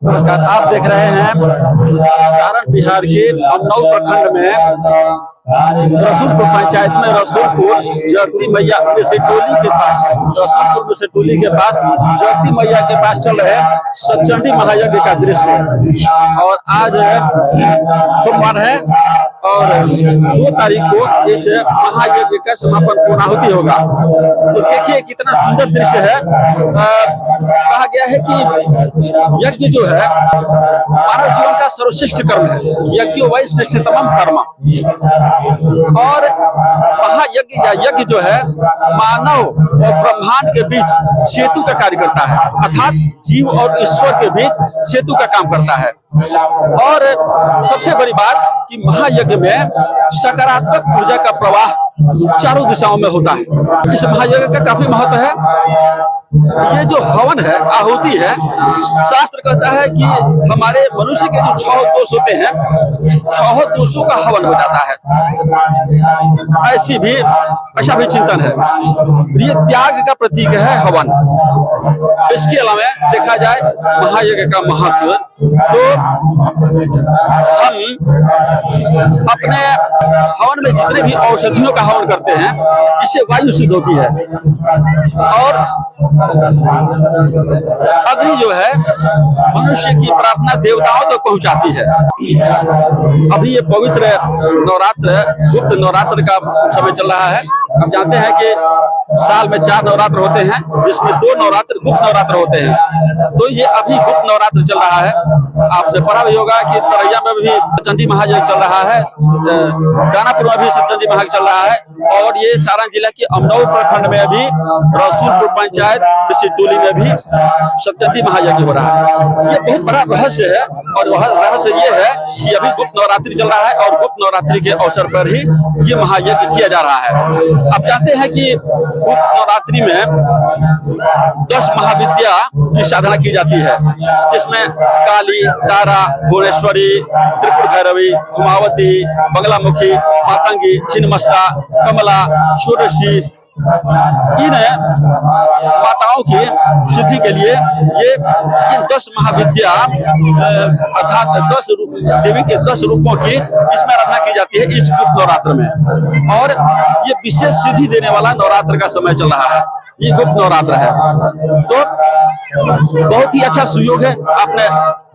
नमस्कार, आप देख रहे हैं सारण बिहार के अमनौर प्रखंड में रसूलपुर पंचायत में रसूलपुर जड़ती मैया में से टोली के पास रसूलपुर में से टोली के पास जड़ती मैया के पास चल रहे सचंडी महायज्ञ का दृश्य है। और आज सोमवार है और 2 तारीख को इस महायज्ञ का समापन पूर्णाहुति होगा। तो देखिए कितना सुंदर दृश्य है। कहा गया है कि यज्ञ जो है मानव जीवन का सर्वश्रेष्ठ कर्म है। यज्ञ वही श्रेष्ठतम कर्म। और महायज्ञ या यज्ञ जो है मानव और ब्रह्मांड के बीच सेतु का कार्य करता है, अर्थात जीव और ईश्वर के बीच सेतु का काम करता है। और सबसे बड़ी बात कि महायज्ञ में सकारात्मक ऊर्जा का प्रवाह चारों दिशाओं में होता है। इस महायज्ञ का काफी महत्व है। ये जो हवन है, आहुति है, शास्त्र कहता है कि हमारे मनुष्य के जो 6 दोष होते हैं, 6 दोषों का हवन हो जाता है। ऐसा भी चिंतन है। ये त्याग का प्रतीक है हवन। इसके अलावा देखा जाए महायज्ञ का महत्व, तो हम अपने हवन में जितने भी औषधियों का हवन करते हैं, इससे वायु शुद्ध होती है। और अग्नि जो है मनुष्य की प्रार्थना देवताओं तक पहुंचाती है। अभी ये पवित्र नवरात्र, गुप्त नवरात्र का समय चल रहा है। आप जानते हैं कि साल में 4 नवरात्र होते हैं, जिसमें 2 नवरात्र गुप्त नवरात्र होते हैं। तो ये अभी गुप्त नवरात्र चल रहा है। आपने पढ़ा भी होगा कि तरैया में भी सचंडी महायज्ञ चल रहा है, दानापुर में भी सचंडी महायज्ञ चल रहा है। और ये सारण जिला के अमनौर प्रखंड में भी रसूलपुर पंचायत टोली में भी सचंडी महायज्ञ हो रहा है। ये बहुत बड़ा रहस्य है। और वह रहस्य ये है कि अभी गुप्त नवरात्रि चल रहा है और गुप्त नवरात्रि के अवसर पर ही ये महायज्ञ किया जा रहा है। आप जानते हैं कि गुप्त नवरात्रि में 10 महाविद्या की साधना की जाती है, जिसमें काली, तारा, भुवनेश्वरी, त्रिपुर भैरवी, खुमावती, बंगलामुखी, मातंगी, छिन्नमस्ता, कमला, षोडशी, इन माताओं की सिद्धि के लिए ये 10 महाविद्या अर्थात 10 देवी के 10 रूपों की इसमें आराधना की जाती है इस गुप्त नवरात्र में। और ये विशेष सिद्धि देने वाला नवरात्र का समय चल रहा है। ये गुप्त नवरात्र है, तो बहुत ही अच्छा सुयोग है।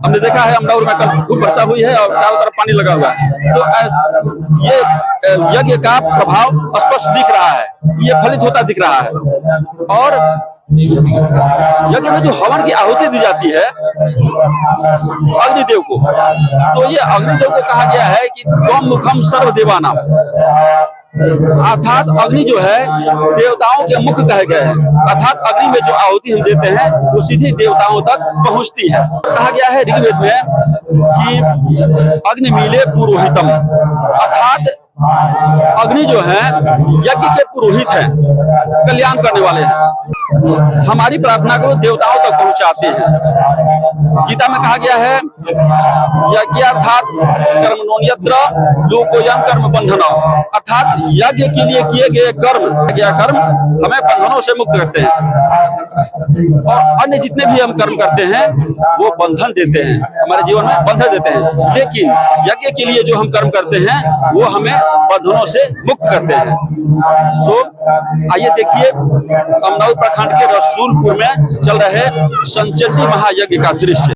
हमने देखा है अमनौर में कल खूब वर्षा हुई है और चारों तरफ पानी लगा हुआ है। तो ये यज्ञ का प्रभाव स्पष्ट दिख रहा है, ये फलित होता दिख रहा है। और यज्ञ में जो हवन की आहुति दी जाती है अग्निदेव को, तो ये अग्निदेव को कहा गया है कि त्वं मुखम सर्वदेवानां, अर्थात अग्नि जो है देवताओं के मुख कहे गए हैं। अर्थात अग्नि में जो आहुति हम देते हैं वो सीधे देवताओं तक पहुंचती है। कहा गया है ऋग्वेद में कि अग्निमीले पुरोहितम, अर्थात अग्नि जो है यज्ञ के पुरोहित हैं, कल्याण करने वाले हैं, हमारी प्रार्थना को देवताओं तक पहुंचाते हैं। गीता में कहा गया है यज्ञार्थात कर्मणोन्यत्र लोकोयम कर्म बंधनो, अर्थात यज्ञ के लिए किए गए कर्म हमें बंधनों से मुक्त करते हैं। और अन्य जितने भी हम कर्म करते हैं वो बंधन देते हैं, हमारे जीवन में बंधन देते हैं। लेकिन यज्ञ के लिए जो हम कर्म करते हैं वो हमें बंधनों से मुक्त करते हैं। तो आइए देखिए अमनौर प्रखंड के रसूलपुर में चल रहे सचंडी महायज्ञ का दृश्य।